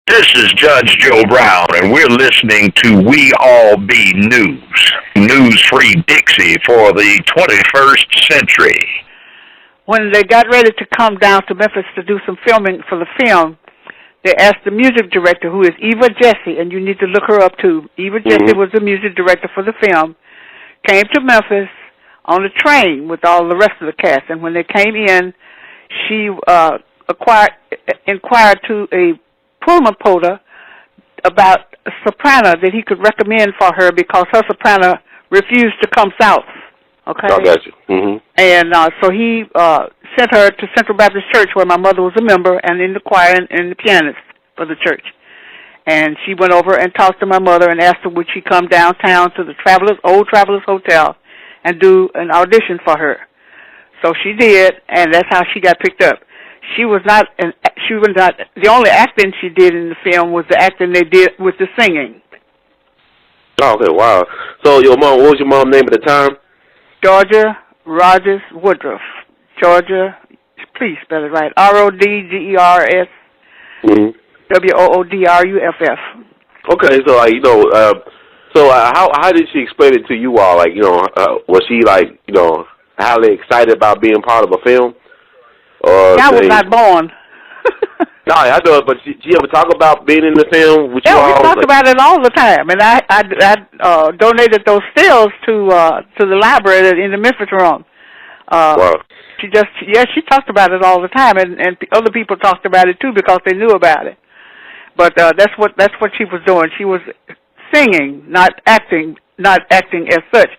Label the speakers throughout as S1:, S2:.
S1: This is Judge Joe Brown, and we're listening to We All Be News, news-free Dixie for the 21st century.
S2: When they got ready to come down to Memphis to do some filming for the film, they asked the music director, who is Eva Jesse, and you need to look her up too. Eva Jesse was the music director for the film, came to Memphis on a train with all the rest of the cast, and when they came in, she inquired to a Pullman porter about a soprano that he could recommend for her because her soprano refused to come south. Okay.
S3: I got you. Mm-hmm.
S2: And so he sent her to Central Baptist Church, where my mother was a member, and in the choir and the pianist for the church. And she went over and talked to my mother and asked her would she come downtown to the Old Travelers Hotel and do an audition for her. So she did, and that's how she got picked up. She was not the only acting she did in the film was the acting they did with the singing.
S3: Oh, okay, wow. So your mom, what was your mom's name at the time?
S2: Georgia Rogers Woodruff. Georgia, please spell it right. Rodgers Woodruff.
S3: Okay, so how did she explain it to you all? Like, was she like, highly excited about being part of a film?
S2: I was not born.
S3: No, I know, but she ever talk about being in the film with you all?
S2: Yeah, we talked about it all the time, and I donated those stills to the library in the Memphis room.
S3: Wow.
S2: She talked about it all the time, and other people talked about it too because they knew about it. But that's what she was doing. She was singing, not acting as such.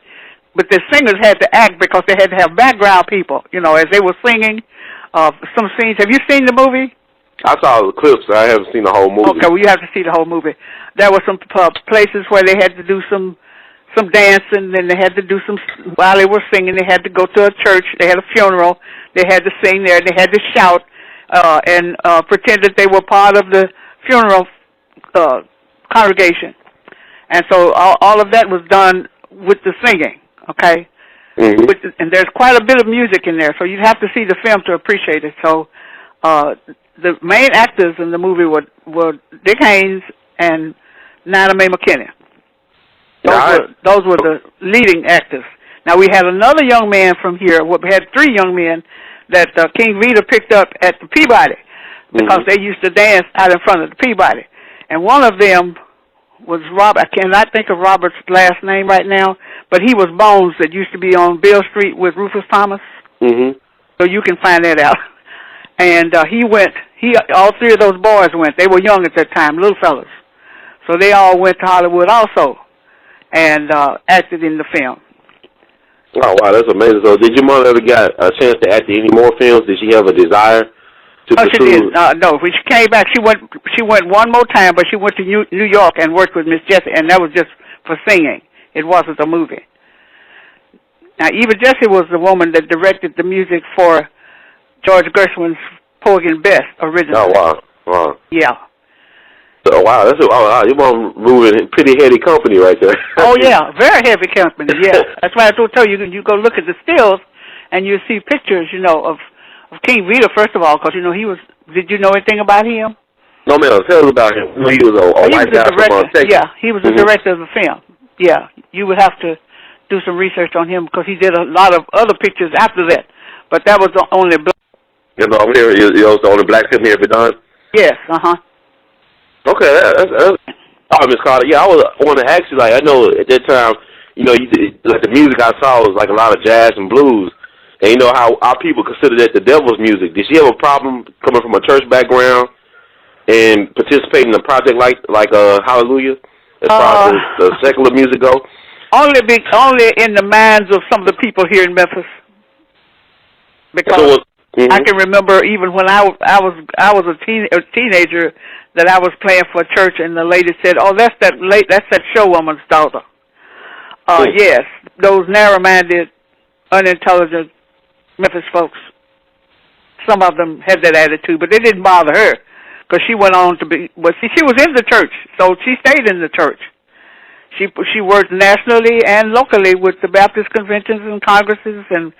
S2: But the singers had to act because they had to have background people, as they were singing. Some scenes. Have you seen the movie?
S3: I saw the clips. I haven't seen the whole movie.
S2: Okay, well, you have to see the whole movie. There were some places where they had to do some dancing, and they had to do some, while they were singing, they had to go to a church. They had a funeral. They had to sing there. They had to shout and pretend that they were part of the funeral congregation. And so all of that was done with the singing, okay?
S3: Mm-hmm.
S2: And there's quite a bit of music in there, so you'd have to see the film to appreciate it. So the main actors in the movie were Dick Haynes and Nina Mae McKinney. Those were the leading actors. Now, we had another young man from here. We had three young men that King Vita picked up at the Peabody because they used to dance out in front of the Peabody. And one of them was Robert. I cannot think of Robert's last name right now, but he was Bones that used to be on Beale Street with Rufus Thomas.
S3: Mm-hmm.
S2: So you can find that out. And all three of those boys went. They were young at that time, little fellas. So they all went to Hollywood also and acted in the film.
S3: Oh, wow, that's amazing. So did your mom ever get a chance to act in any more films? Did she have a desire to pursue?
S2: She did. No, when she came back, she went one more time, but she went to New York and worked with Miss Jessie, and that was just for singing. It wasn't a movie. Now, Eva Jesse was the woman that directed the music for George Gershwin's Porgy and Bess originally.
S3: Oh, wow.
S2: Yeah.
S3: So, wow, your mom moving in pretty heavy company right there.
S2: Oh, yeah, very heavy company, yeah. That's why I tell you, you go look at the stills, and you see pictures, of King Vita, first of all, because, did you know anything about him?
S3: No, man, tell us about him. He was a white guy from Texas.
S2: Yeah, he was the director of the film. Yeah, you would have to do some research on him because he did a lot of other pictures after that, but that was the only black.
S3: Over here, the only black film here ever done?
S2: Yes, uh-huh.
S3: Okay, that's Miss Carter. Yeah, I want to ask you, I know at that time, the music I saw was like a lot of jazz and blues. And how our people consider that the devil's music. Did she have a problem coming from a church background and participating in a project like Hallelujah, as far as the secular music go?
S2: Only in the minds of some of the people here in Memphis. Because I can remember even when I was a teenager that I was playing for a church, and the lady said, "Oh, that's that show woman's daughter." Yes, those narrow-minded, unintelligent Memphis folks. Some of them had that attitude, but it didn't bother her because she went on to be. Well, see, she was in the church, so she stayed in the church. She worked nationally and locally with the Baptist conventions and congresses, and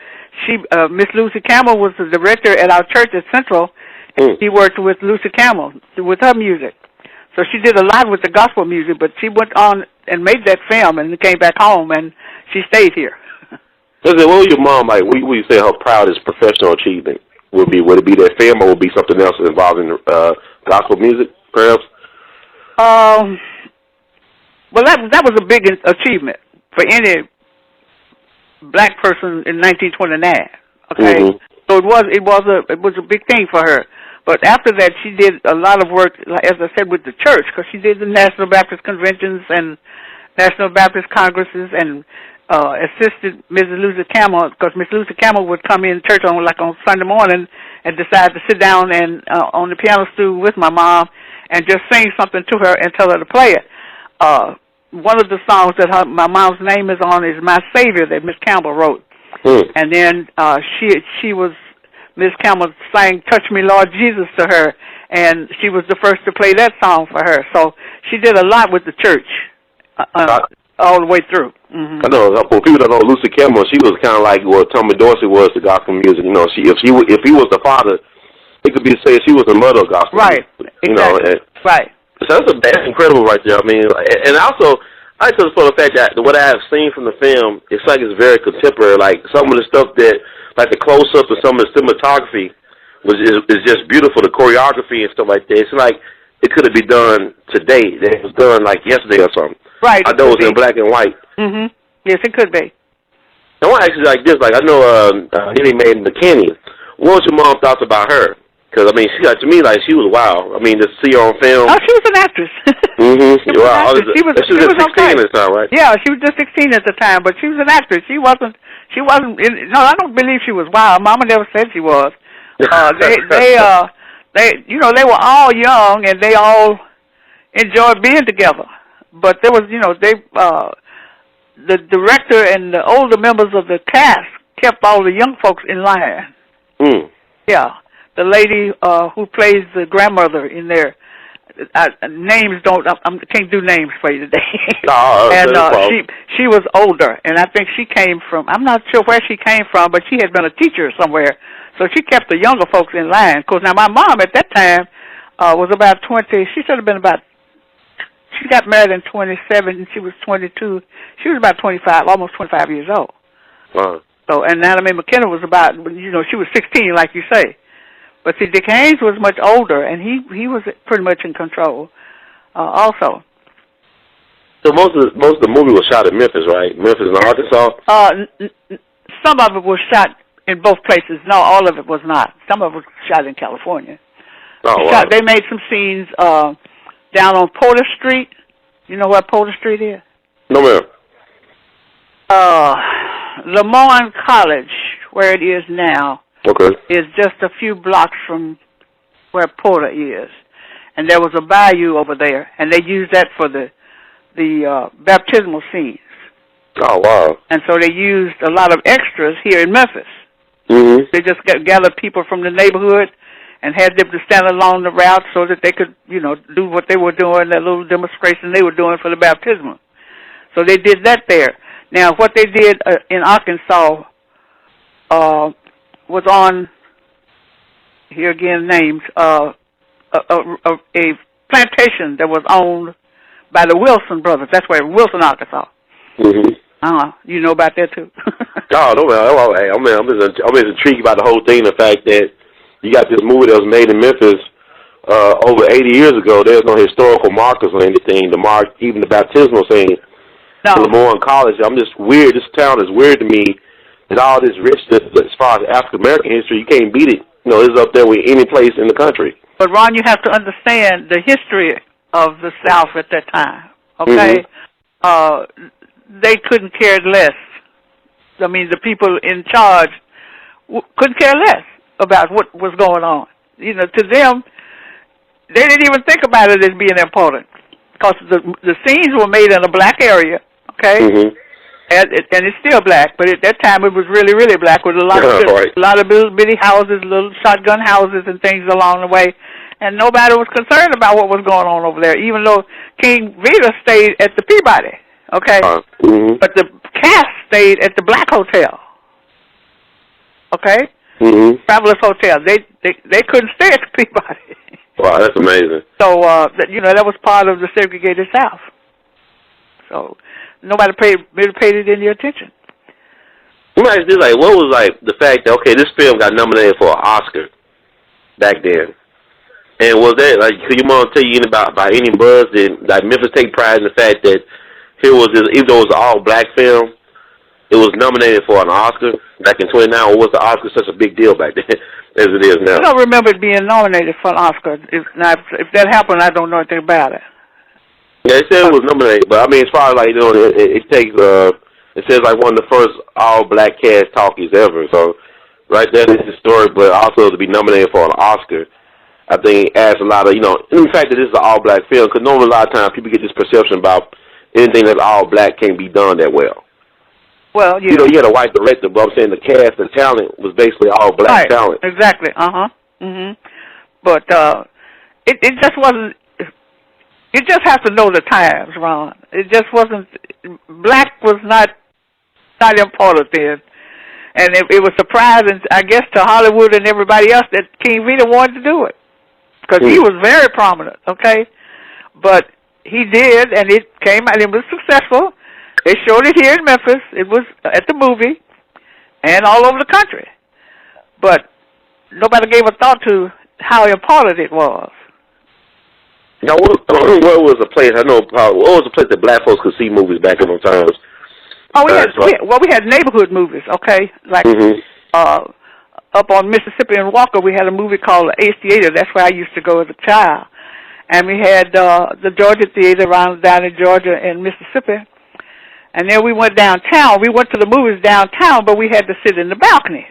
S2: Miss Lucy Campbell was the director at our church at Central. She worked with Lucy Campbell with her music. So she did a lot with the gospel music, but she went on and made that film and came back home, and she stayed here.
S3: Listen, what was your mom like? What would you say her proudest professional achievement would be? Would it be that film, or would it be something else involving gospel music, perhaps?
S2: Well, that was a big achievement for any black person in 1929. Okay, so it was a big thing for her. But after that, she did a lot of work, as I said, with the church, because she did the National Baptist Conventions and National Baptist Congresses, and assisted Mrs. Lucy Campbell, because Miss Lucy Campbell would come in church on Sunday morning and decide to sit down and on the piano stool with my mom and just sing something to her and tell her to play it. One of the songs that my mom's name is on is "My Savior" that Miss Campbell wrote. And then Miss Campbell sang "Touch Me, Lord Jesus" to her, and she was the first to play that song for her. So she did a lot with the church all the way through.
S3: I know, for people that know Lucy Campbell, she was kind of like what Tommy Dorsey was to gospel music. You know, if he was the father, it could be said she was the mother of gospel music.
S2: You know, right.
S3: So that's incredible right there. I mean, and also, I just for the fact that what I have seen from the film, it's like it's very contemporary. Like some of the stuff that, like the close-ups and some of the cinematography is just beautiful. The choreography and stuff like that. It's like it could have been done today. That it was done like yesterday or something.
S2: Right.
S3: I know it was in black and white.
S2: Yes, it could be.
S3: I want to ask you like this. Like I know Henny Maiden McKinney. What was your mom's thoughts about her? Because I mean, she got to me like she was wild. I mean, to see her on film.
S2: Oh, she was an actress.
S3: Wow.
S2: She was 16
S3: okay. At the time, right?
S2: Yeah, she was just 16 at the time, but she was an actress. She wasn't. No, I don't believe she was wild. Mama never said she was. They they were all young and they all enjoyed being together. But there was, the director and the older members of the cast kept all the young folks in line. Yeah, the lady who plays the grandmother in there. Names can't do names for you today. And she was older, and I think she came from, I'm not sure where she came from, but she had been a teacher somewhere. So she kept the younger folks in line. Because now my mom at that time was about 20. She should have been about, she got married in 27, and she was 22. She was about 25, almost 25 years old.
S3: Wow.
S2: So, and Natalie McKenna was about, she was 16, like you say. But see, Dick Haynes was much older, and he was pretty much in control also.
S3: So most of the movie was shot in Memphis, right? Memphis and Arkansas?
S2: Some of it was shot in both places. No, all of it was not. Some of it was shot in California.
S3: Oh, wow.
S2: They made some scenes down on Porter Street. You know where Porter Street is?
S3: No, ma'am.
S2: Lemoyne College, where it is now, is just a few blocks from where Porter is. And there was a bayou over there, and they used that for the baptismal scenes.
S3: Oh, wow.
S2: And so they used a lot of extras here in Memphis. They just gathered people from the neighborhood and had them to stand along the route so that they could, do what they were doing, that little demonstration they were doing for the baptismal. So they did that there. Now, what they did in Arkansas was on, here again names, a plantation that was owned by the Wilson brothers. That's where Wilson, Arkansas. You know about that too?
S3: Oh, no, man. I'm just intrigued by the whole thing. The fact that you got this movie that was made in Memphis over 80 years ago. There's no historical markers or anything to mark even the baptismal scene. No. Lemoyne College. I'm just weird. This town is weird to me. And all this richness as far as African American history, you can't beat it. It's up there with any place in the country.
S2: But Ron, you have to understand the history of the South at that time. Okay, they couldn't care less. I mean, the people in charge couldn't care less about what was going on. To them, they didn't even think about it as being important because the scenes were made in a black area. Okay. And it's still black, but at that time it was really, really black with a lot of little bitty houses, little shotgun houses and things along the way. And nobody was concerned about what was going on over there, even though King Vita stayed at the Peabody, okay? But the cast stayed at the Black Hotel, okay? Travelers Hotel. They couldn't stay at the Peabody.
S3: Wow, that's amazing.
S2: So, that was part of the segregated South. So nobody really paid it any attention.
S3: Let me ask this, like, what was, like, the fact that, okay, this film got nominated for an Oscar back then? And was that, like, could you want to tell you about any buzz that, like, Memphis take pride in the fact that here was this, even though it was an all-black film, it was nominated for an Oscar back in 29, or was the Oscar such a big deal back then as it is now?
S2: I don't remember it being nominated for an Oscar. If that happened, I don't know anything about it.
S3: Yeah, it said it was nominated, but I mean, as far as like it takes it says like one of the first all-black cast talkies ever. So right there is historic, but also to be nominated for an Oscar, I think adds a lot of in the fact that this is an all-black film, because normally a lot of times people get this perception about anything that's all-black can't be done that well.
S2: Well, yeah.
S3: You had a white director, but I'm saying the cast and talent was basically all black talent.
S2: Exactly. But it just wasn't. You just have to know the times, Ron. It just wasn't. Black was not important then, and it was surprising, I guess, to Hollywood and everybody else that King Vito wanted to do it, because he was very prominent. Okay, but he did, and it came out. It was successful. They showed it here in Memphis. It was at the movie and all over the country. But nobody gave a thought to how important it was.
S3: Now, what was the place? I know. What was the place that black folks could see movies back in those times?
S2: Oh, we had neighborhood movies, okay? Like up on Mississippi and Walker, we had a movie called the Ace Theater. That's where I used to go as a child. And we had the Georgia Theater down in Georgia and Mississippi. And then we went downtown. We went to the movies downtown, but we had to sit in the balcony.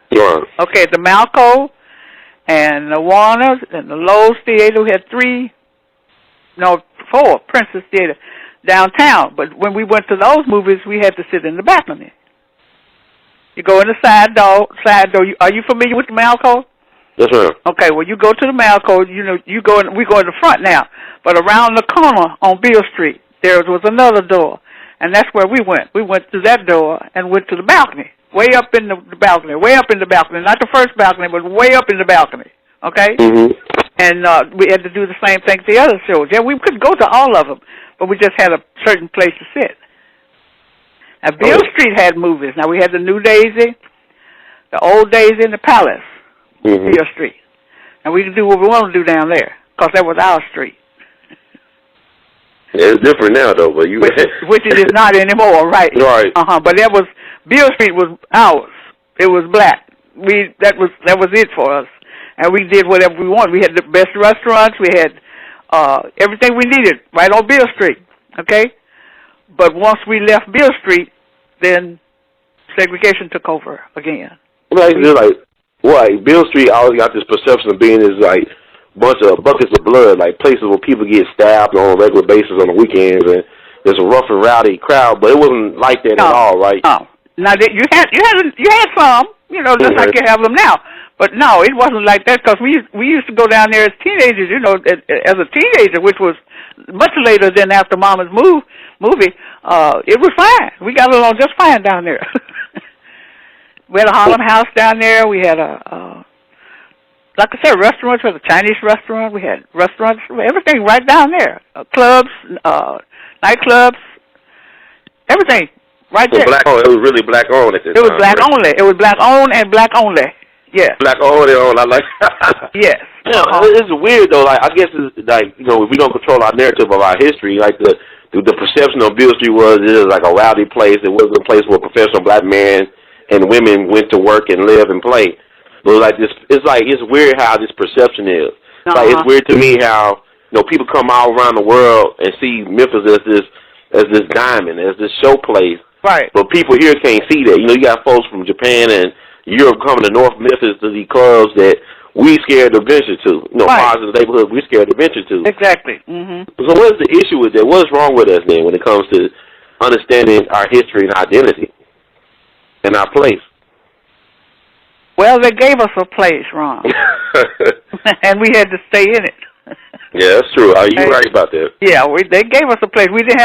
S3: Yeah.
S2: Okay, the Malco and the Warners and the Lowe's Theater. We had 4 Princess Theater downtown. But when we went to those movies, we had to sit in the balcony. You go in the side door. Are you familiar with the Malco?
S3: Yes, ma'am.
S2: Okay, well, you go to the Malco. We go in the front now. But around the corner on Beale Street, there was another door. And that's where we went. We went through that door and went to the balcony, way up in the balcony, not the first balcony, but way up in the balcony, okay?
S3: Mm-hmm.
S2: And we had to do the same thing to the other shows. Yeah, we could go to all of them, but we just had a certain place to sit. Now, Beale Street had movies. Now, we had the New Daisy, the Old Daisy, and the Palace, Beale Street. And we could do what we want to do down there, because that was our street.
S3: Yeah, it's different now, though. But
S2: which it is not anymore, right?
S3: Right.
S2: But Beale Street was ours. It was black. That was it for us, and we did whatever we wanted. We had the best restaurants. We had everything we needed right on Beale Street. Okay, but once we left Beale Street, then segregation took over again.
S3: Beale Street always got this perception of being like bunch of buckets of blood, like places where people get stabbed on a regular basis on the weekends, and there's a rough and rowdy crowd. But it wasn't like that at all, right?
S2: No. Now you had some, just like you have them now. But no, it wasn't like that, because we used to go down there as teenagers. As a teenager, which was much later than after Mama's movie. It was fine. We got along just fine down there. We had a Harlem House down there. We had like I said, restaurants. We had a Chinese restaurant. We had restaurants, everything right down there. Clubs, nightclubs, everything right there.
S3: It was really black owned at the time.
S2: It was black only. It was black owned and black only. Yes.
S3: Black owned and owned. I like.
S2: Yes.
S3: It's weird though. Like I guess it's like if we don't control our narrative of our history, like the perception of Beale Street was it was like a rowdy place. It wasn't a place where professional black men and women went to work and live and play. But like this, it's weird how this perception is. Like it's weird to me how people come all around the world and see Memphis as this diamond, as this show place.
S2: Right.
S3: But people here can't see that. You got folks from Japan and Europe coming to North Memphis to these clubs that we scared to venture to. Parts of the neighborhood we scared to venture to.
S2: Exactly. Mm-hmm.
S3: So what is the issue with that? What's wrong with us then when it comes to understanding our history and identity and our place?
S2: Well, they gave us a place, Ron, and we had to stay in it.
S3: Yeah, that's true. Are you right about that? Yeah,
S2: they gave us a place. We didn't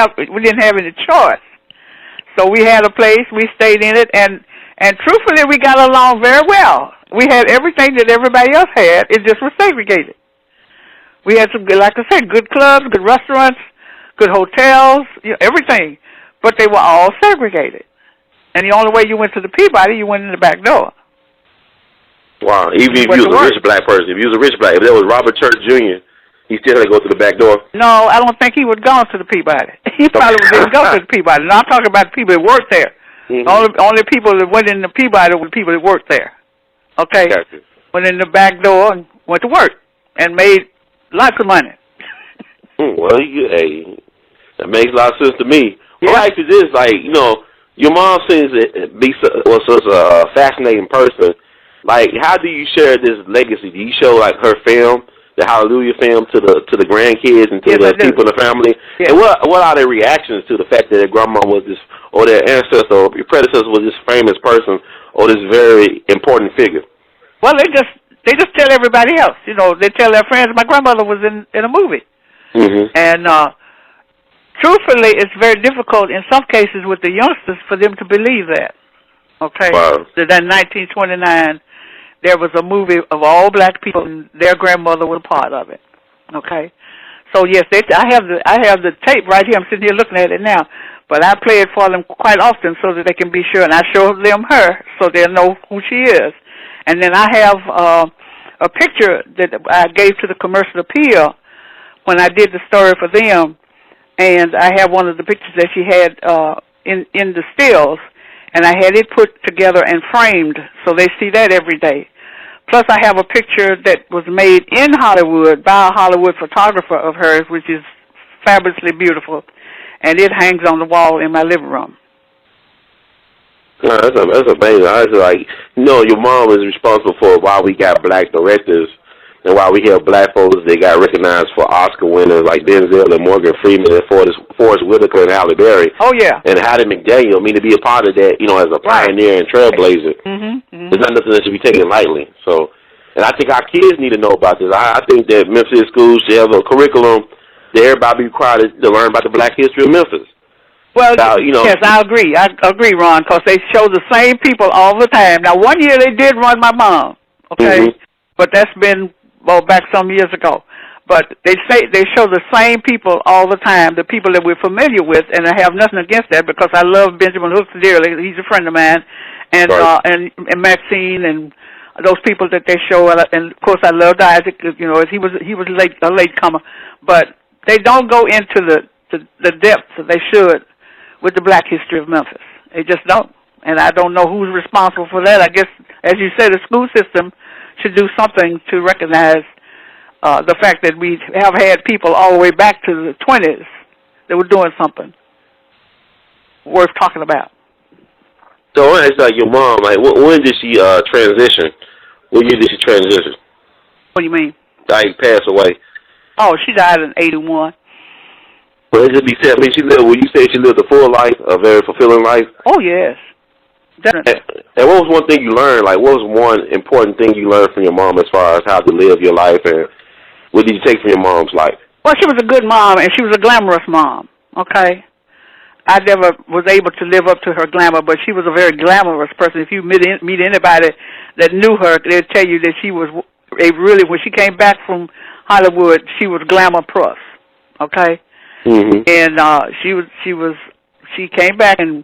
S2: have any choice, so we had a place. We stayed in it, and truthfully, we got along very well. We had everything that everybody else had. It just was segregated. We had some, like I said, good clubs, good restaurants, good hotels, everything. But they were all segregated. And the only way you went to the Peabody, you went in the back door.
S3: Wow. Even if you was a rich black person, if there was Robert Church Jr., he still had to go to the back door?
S2: No, I don't think he would go to the Peabody. He probably didn't go to the Peabody. Now, I'm talking about the people that worked there. Mm-hmm. Only people that went in the Peabody were the people that worked there. Okay?
S3: Gotcha.
S2: Went in the back door and went to work and made lots of money.
S3: Well, hey, that makes a lot of sense to me. Yeah. Well, actually, this, your mom seems to be such a fascinating person. Like, how do you share this legacy? Do you show, her film, the Hallelujah film, to the grandkids and to the people in the family? Yes. And what are their reactions to the fact that their grandma was this, or their ancestor, or your predecessor was this famous person, or this very important figure?
S2: Well, they just tell everybody else. They tell their friends. My grandmother was in a movie. Mm-hmm. And truthfully, it's very difficult in some cases with the youngsters for them to believe that. Okay?
S3: Wow.
S2: That in 1929, there was a movie of all black people, and their grandmother was a part of it. Okay? So, yes, I have the tape right here. I'm sitting here looking at it now. But I play it for them quite often so that they can be sure. And I show them her so they'll know who she is. And then I have a picture that I gave to the Commercial Appeal when I did the story for them. And I have one of the pictures that she had in the stills. And I had it put together and framed so they see that every day. Plus, I have a picture that was made in Hollywood by a Hollywood photographer of hers, which is fabulously beautiful. And it hangs on the wall in my living room.
S3: No, that's amazing. I was your mom is responsible for why we got black directors and why we have black folks that got recognized for Oscar winners like Denzel and Morgan Freeman and Forrest Whitaker and Halle Berry.
S2: Oh, yeah.
S3: And Hattie McDaniel, to be a part of that, as a pioneer and trailblazer. Mm-hmm, mm-hmm. It's not nothing that should be taken lightly. So, and I think our kids need to know about this. I think that Memphis schools should have a curriculum that everybody be required to learn about the black history of Memphis.
S2: Well, yes, I agree. I agree, Ron, because they show the same people all the time. Now, one year they did run my mom, okay? Mm-hmm. But that's been, back some years ago. But they show the same people all the time, the people that we're familiar with, and I have nothing against that because I love Benjamin Hooks dearly. He's a friend of mine, and Maxine and those people that they show, and of course I loved Isaac. He was a late comer, but they don't go into the depths that they should with the black history of Memphis. They just don't. And I don't know who's responsible for that. I guess, as you said, the school system should do something to recognize the fact that we have had people all the way back to the 20s that were doing something worth talking about.
S3: So it's like your mom, when did she transition? What year did she transition?
S2: What do you mean?
S3: Pass away.
S2: Oh, she died in 81.
S3: Well, it just be said. When you say she lived a full life, a very fulfilling life.
S2: Oh yes, definitely.
S3: And what was one thing you learned? What was one important thing you learned from your mom as far as how to live your life, and what did you take from your mom's life?
S2: Well, she was a good mom, and she was a glamorous mom. Okay, I never was able to live up to her glamour, but she was a very glamorous person. If you meet anybody that knew her, they'd tell you that she was when she came back from Hollywood, she was glamour plus. Okay. Mm-hmm. And she came back, and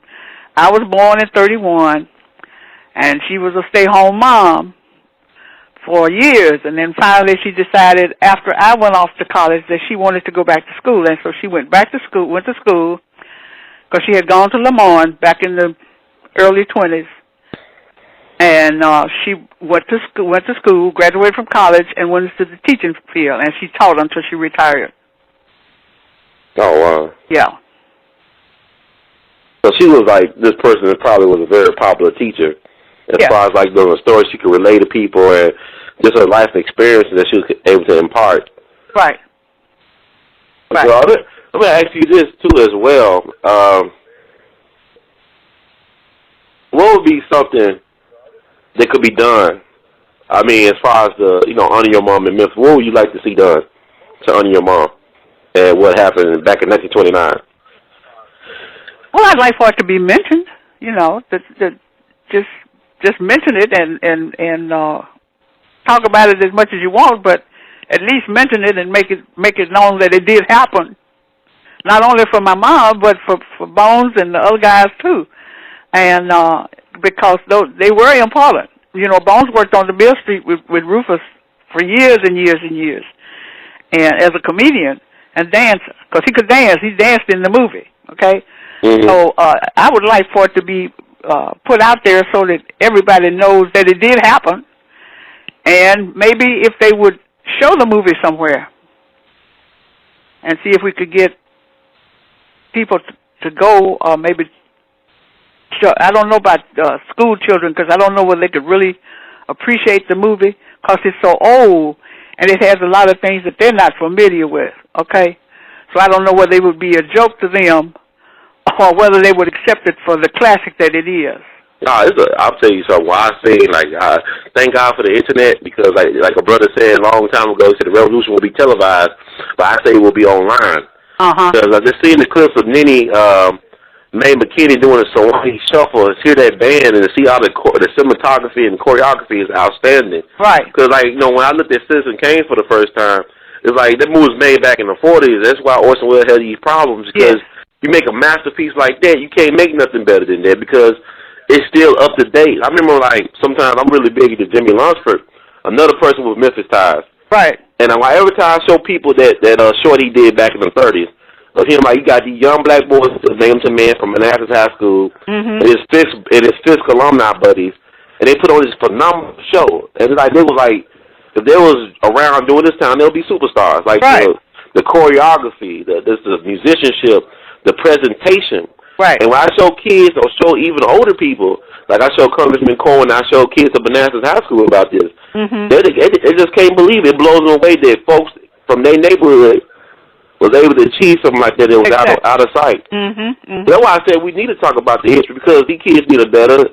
S2: I was born in 31, and she was a stay-home mom for years, and then finally she decided after I went off to college that she wanted to go back to school, and so she went to school, because she had gone to Lamont back in the early 20s, and she went to school, graduated from college, and went into the teaching field, and she taught until she retired.
S3: Oh, wow.
S2: Yeah.
S3: So she was this person that probably was a very popular teacher as far as doing stories she could relate to people and just her life experiences that she was able to impart.
S2: Right.
S3: So I'm going to ask you this, too, as well. What would be something that could be done? As far as honor your mom in Memphis, what would you like to see done to honor your mom? And what happened back in 1929?
S2: Well, I'd like for it to be mentioned. That just mention it and talk about it as much as you want. But at least mention it and make it known that it did happen. Not only for my mom, but for Bones and the other guys too. And because they were important. You know, Bones worked on the Bill Street with Rufus for years and years and years, and as a comedian and dancer, because he could dance. He danced in the movie. Okay, so I would like for it to be put out there so that everybody knows that it did happen, and maybe if they would show the movie somewhere and see if we could get people to go, or maybe I don't know about school children, because I don't know whether they could really appreciate the movie because it's so old and it has a lot of things that they're not familiar with, okay? So I don't know whether it would be a joke to them or whether they would accept it for the classic that it is.
S3: No, I'll tell you something. Well, I say, thank God for the internet, because like a brother said a long time ago, he said the revolution will be televised, but I say it will be online. Because I just seen the clips of Nene Mae McKinney doing a Solani shuffle, and hear that band and see all the cinematography and choreography is outstanding.
S2: Right.
S3: Because, when I looked at Citizen Kane for the first time, it's like that movie was made back in the 40s. That's why Orson Welles had these problems, because you make a masterpiece like that, you can't make nothing better than that, because it's still up to date. I remember, sometimes I'm really big into Jimmy Lunsford, another person with Memphis ties.
S2: Right.
S3: And every time I show people that short he did back in the 30s, of him, you got these young black boys named to man from Manassas High School, and his Fisk alumni buddies, and they put on this phenomenal show. And it's they was if they was around during this time, they'll be superstars. The choreography, the musicianship, the presentation.
S2: Right.
S3: And when I show kids or show even older people, like I show Congressman Cohen, I show kids at Manassas High School about this, they just can't believe it. It blows them away that folks from their neighborhood was able to achieve something like that that was out of sight. That's why I said we need to talk about the history, because these kids need a better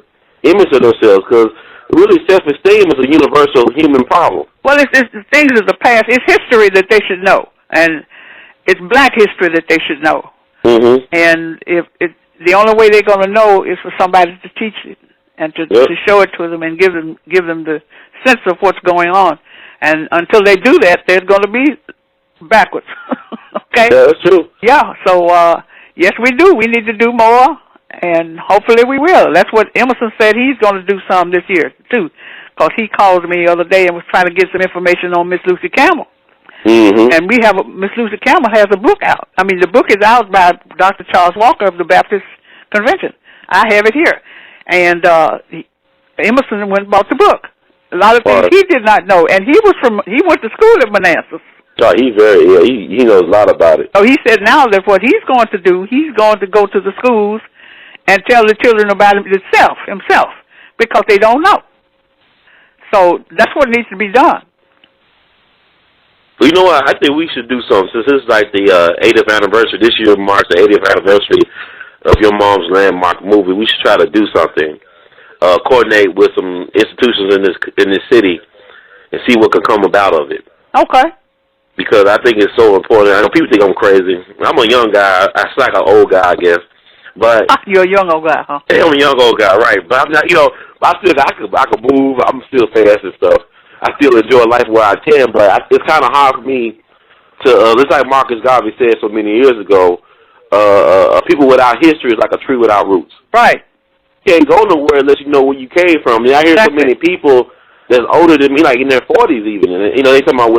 S3: image of themselves, because really self-esteem is a universal human problem.
S2: Well, it's things of the past. It's history that they should know, and it's black history that they should know. And if the only way they're going to know is for somebody to teach it and to show it to them and give them the sense of what's going on. And until they do that, they're going to be backwards. Okay?
S3: Yeah, that's true.
S2: Yeah, so, yes, we do. We need to do more, and hopefully we will. That's what Emerson said he's going to do some this year, too, because he called me the other day and was trying to get some information on Miss Lucy Campbell. And Miss Lucy Campbell has a book out. I mean, the book is out by Dr. Charles Walker of the Baptist Convention. I have it here. And Emerson went and bought the book. A lot of things he did not know. And he went to school at Manassas.
S3: Oh, he knows a lot about it.
S2: So he said now that what he's going to do, he's going to go to the schools and tell the children about himself, because they don't know. So that's what needs to be done.
S3: Well, you know what? I think we should do something. Since this is the 80th anniversary, this year marks the 80th anniversary of Your Mom's Landmark movie. We should try to do something, coordinate with some institutions in this city, and see what can come about of it.
S2: Okay.
S3: Because I think it's so important. I know people think I'm crazy. I'm a young guy. I sound like an old guy, I guess. But
S2: you're a young old guy, huh?
S3: Yeah, I'm a young old guy, right? But I'm not. I could move. I'm still fast and stuff. I still enjoy life where I can, but it's kind of hard for me to. Just like Marcus Garvey said so many years ago, people without history is like a tree without roots.
S2: Right.
S3: You can't go nowhere unless you know where you came from. I hear so many people that's older than me, like in their 40s even, and they talking about,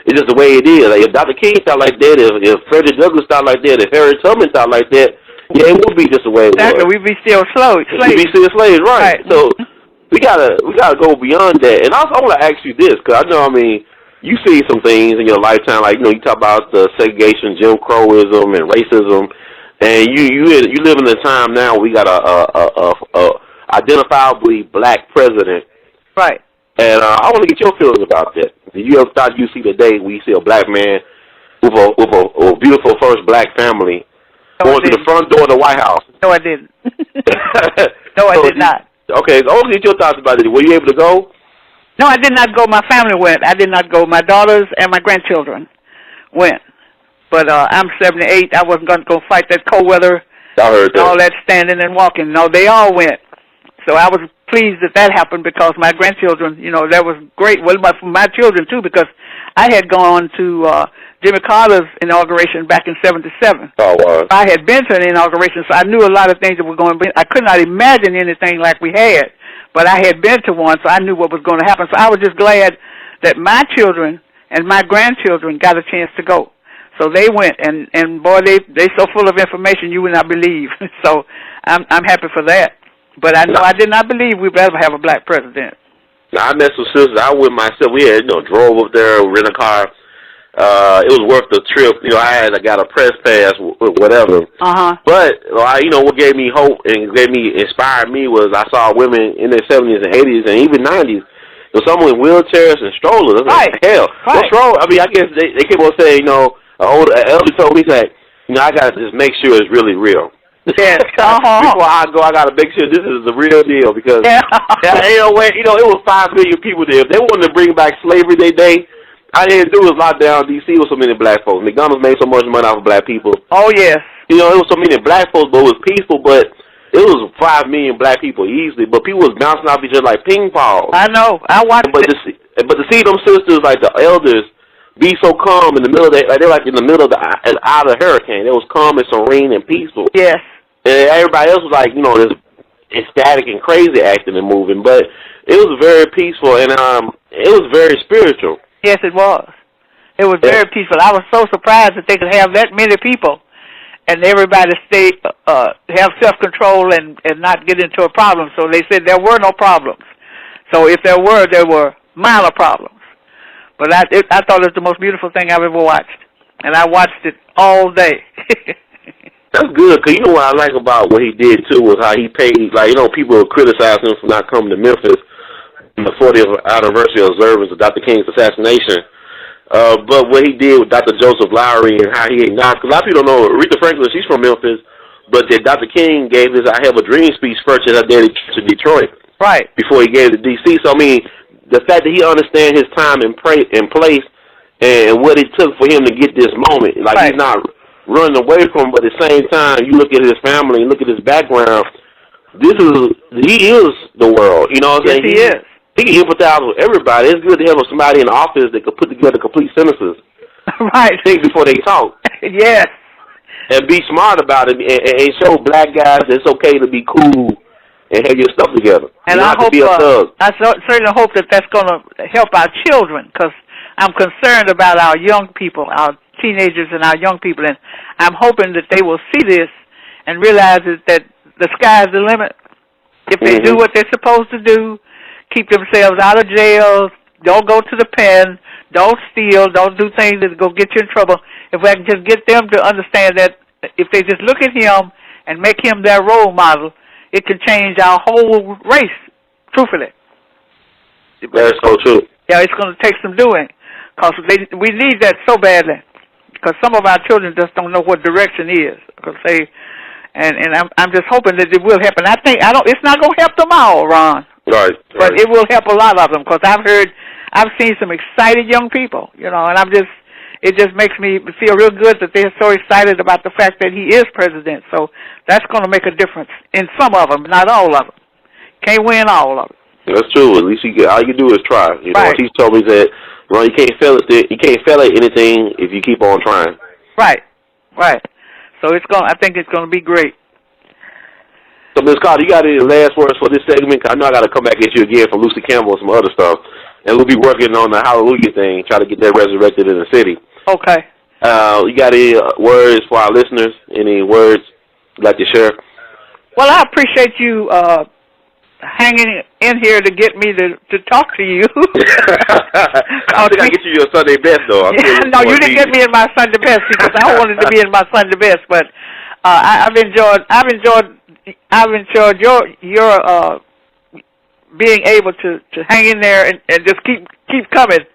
S3: it's just the way it is. Like if Dr. King thought like that, if Frederick Douglass thought like that, if Harry Tubman thought like that, it would be just the way it was.
S2: We'd be still slaves.
S3: We'd be still slaves, right? So we gotta go beyond that. And also, I want to ask you this, because I know, you see some things in your lifetime, like you talk about the segregation, Jim Crowism, and racism, and you live in a time now where we got a identifiably black president,
S2: right?
S3: And I want to get your feelings about that. Did you ever thought you see the day we see a black man with a beautiful first black family going to the front door of the White House?
S2: No, I didn't. No, I did not.
S3: Okay, I want to get your thoughts about it. Were you able to go?
S2: No, I did not go. My family went. I did not go. My daughters and my grandchildren went. But I'm 78. I wasn't going to go fight that cold weather.
S3: I heard that.
S2: All that standing and walking. No, they all went. So I was pleased that happened because my grandchildren, you know, that was great. Well, for my children, too, because I had gone to Jimmy Carter's inauguration back in 77.
S3: Oh, wow.
S2: I had been to an inauguration, so I knew a lot of things that were going to be. I could not imagine anything like we had, but I had been to one, so I knew what was going to happen. So I was just glad that my children and my grandchildren got a chance to go. So they went, and boy, they so full of information you would not believe. So I'm happy for that. But I know I did not believe we would ever have a black president.
S3: Now, I met some sisters. I went myself. We had, drove up there, rent a car. It was worth the trip. I got a press pass, whatever. But what gave me hope and inspired me was I saw women in their 70s and 80s and even 90s. Some with wheelchairs and strollers.
S2: Right.
S3: Hell, what's wrong? I mean, I guess they kept on saying, an elder told me that, I got to just make sure it's really real.
S2: Yes.
S3: Before I go, I got to make sure this is the real deal because, it was 5 million people there. If they wanted to bring back slavery day, all they had to do was lock down D.C. with so many black folks. McDonald's made so much money off of black people.
S2: Oh, yes.
S3: It was so many black folks, but it was peaceful, but it was 5 million black people easily, but people was bouncing off each other like ping pong.
S2: I know. I watched
S3: but to see them sisters, like the elders, be so calm in the middle of they're like in the middle of the eye of the hurricane. It was calm and serene and peaceful.
S2: Yes.
S3: And everybody else was like, this ecstatic and crazy acting and moving, but it was very peaceful and it was very spiritual.
S2: Yes, it was. It was very peaceful. I was so surprised that they could have that many people and everybody have self-control and not get into a problem. So they said there were no problems. So if there were minor problems. But I thought it was the most beautiful thing I've ever watched. And I watched it all day.
S3: That's good, because what I like about what he did, too, was how he paid, people criticized him for not coming to Memphis in the 40th anniversary observance of Dr. King's assassination. But what he did with Dr. Joseph Lowry and how he acknowledged, because a lot of people don't know, Aretha Franklin, she's from Memphis, but that Dr. King gave his I Have a Dream speech first at her daddy church in Detroit.
S2: Right.
S3: Before he gave it to D.C. So, the fact that he understands his time and place and what it took for him to get this moment, He's not running away from, but at the same time, you look at his family and look at his background, he is the world, you know what I'm saying?
S2: Yes, he is.
S3: He can empathize with everybody. It's good to have somebody in the office that could put together complete sentences.
S2: Right.
S3: Think before they talk.
S2: Yes.
S3: And be smart about it and show black guys that it's okay to be cool and have your stuff together.
S2: And I hope, I certainly hope that that's going to help our children, because I'm concerned about our young people, our teenagers and our young people, and I'm hoping that they will see this and realize that the sky's the limit. If they do what they're supposed to do, keep themselves out of jail, don't go to the pen, don't steal, don't do things that go get you in trouble. If I can just get them to understand that if they just look at him and make him their role model, it can change our whole race, truthfully.
S3: That's so true.
S2: Yeah, it's going to take some doing, because we need that so badly, because some of our children just don't know what direction is. And I'm just hoping that it will help. And it's not going to help them all, Ron.
S3: Right.
S2: But it will help a lot of them, because I've seen some excited young people, and it just makes me feel real good that they're so excited about the fact that he is president. So that's going to make a difference in some of them, not all of them. Can't win all of them.
S3: That's true. At least all you do is try.
S2: Right.
S3: He told me that, you can't fail at anything if you keep on trying.
S2: Right. Right. So I think it's going to be great.
S3: So, Ms. Carter, you got any last words for this segment? I know I got to come back at you again from Lucy Campbell and some other stuff. And we'll be working on the Hallelujah thing, try to get that resurrected in the city.
S2: Okay.
S3: You got any words for our listeners? Any words you'd like to share?
S2: Well, I appreciate you hanging in here to get me to talk to you.
S3: I think I get you your Sunday best, though.
S2: No, you didn't get me in my Sunday best, because I wanted to be in my Sunday best. But I've enjoyed your being able to hang in there and just keep coming.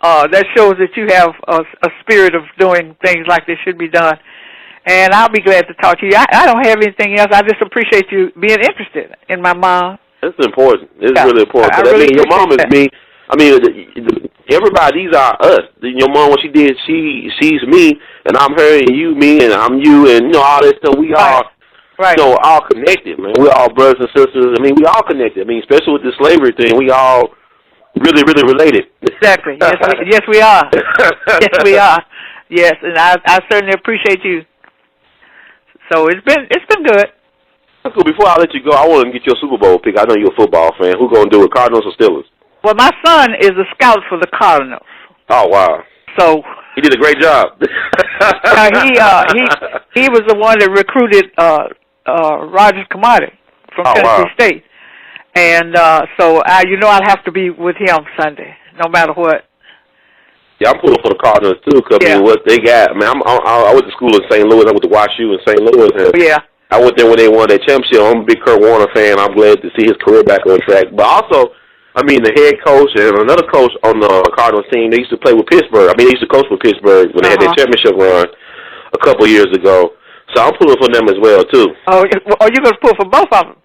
S2: That shows that you have a spirit of doing things like this should be done. And I'll be glad to talk to you. I don't have anything else. I just appreciate you being interested in my mom.
S3: It's important. It's really important. Your mom is me. Everybody, these are us. Your mom, what she did, she's me, and I'm her, and you me, and I'm you, and all that stuff. We are
S2: Right.
S3: So we're all connected, man. We're all brothers and sisters. I mean, we all connected. I mean, especially with the slavery thing, we all really, really related.
S2: Exactly. Yes, we are. Yes, we are. Yes, and I certainly appreciate you. So it's been good.
S3: So before I let you go, I want to get your Super Bowl pick. I know you're a football fan. Who's going to do it, Cardinals or Steelers?
S2: Well, my son is a scout for the Cardinals.
S3: Oh, wow.
S2: So
S3: he did a great job.
S2: He was the one that recruited Roger Camati from Tennessee State. And so I'll have to be with him Sunday, no matter what.
S3: Yeah, I'm pulling for the Cardinals too, because I mean, what they got. I mean, I went to school in St. Louis. I went to WashU in St. Louis. And I went there when they won that championship. I'm a big Kurt Warner fan. I'm glad to see his career back on track. But also, I mean, the head coach and another coach on the Cardinals team, they used to play with Pittsburgh. I mean, they used to coach with Pittsburgh when they had their championship run a couple years ago. So I'm pulling for them as well too.
S2: Oh, you're going to pull for both of them?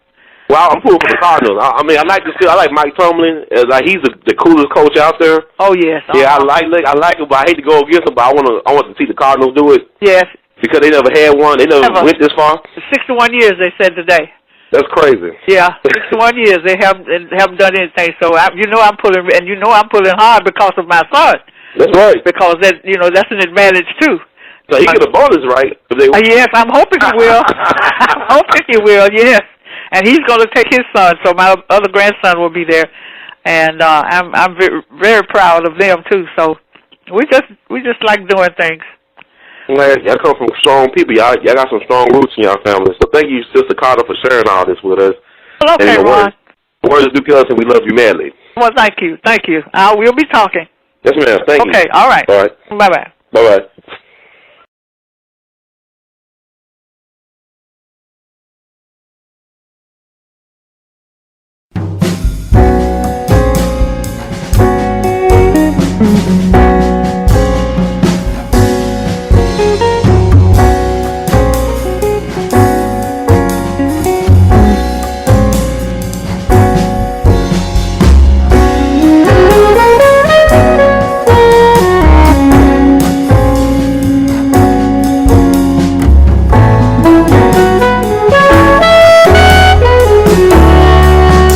S3: Well, I'm pulling for the Cardinals. I mean, I like Mike Tomlin. Like he's the coolest coach out there.
S2: Oh yes.
S3: Yeah, I like him, but I hate to go against him. But I want to see the Cardinals do it.
S2: Yes.
S3: Because they never had one. They never went this far.
S2: 61 years, they said today.
S3: That's crazy.
S2: Yeah, 61 years they haven't done anything. So I'm pulling, and I'm pulling hard because of my son.
S3: That's right.
S2: Because that's an advantage too.
S3: So he get a bonus, right?
S2: Yes, I'm hoping he will. I'm hoping he will. Yes. And he's going to take his son, so my other grandson will be there, and I'm very, very proud of them too. So we just like doing things.
S3: Well, y'all come from strong people. Y'all got some strong roots in y'all family. So thank you, Sister Carter, for sharing all this with us.
S2: Well, okay, Ron.
S3: Word is due to us, and we love you madly.
S2: Well, thank you. We'll be talking.
S3: Yes, ma'am. Thank you.
S2: Okay, all right.
S3: All right.
S2: Bye-bye.
S3: Bye-bye.